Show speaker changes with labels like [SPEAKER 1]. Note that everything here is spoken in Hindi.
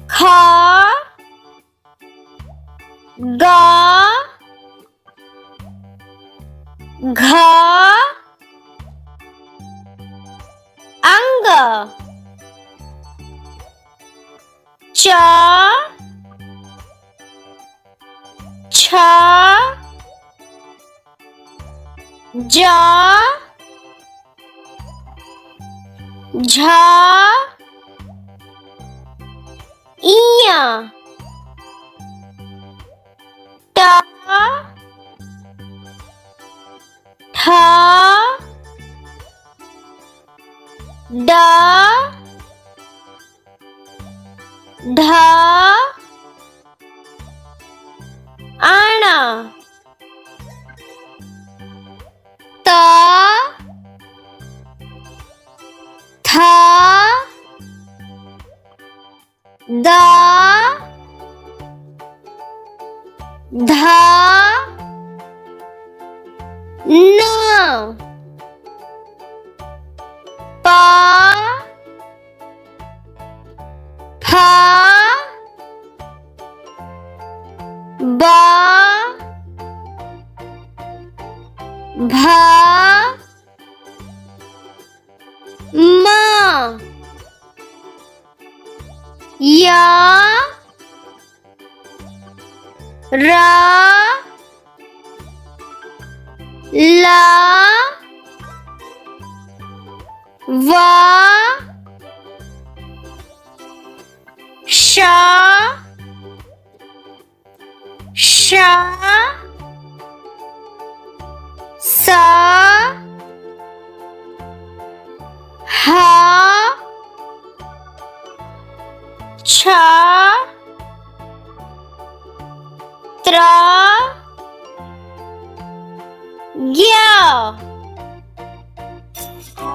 [SPEAKER 1] ख ग घ अंग च छ ज झ इय ट ठ ड ढ अण त थ द ध न प फ ब भ म य र ल व श श स ह छ त्र ज्ञ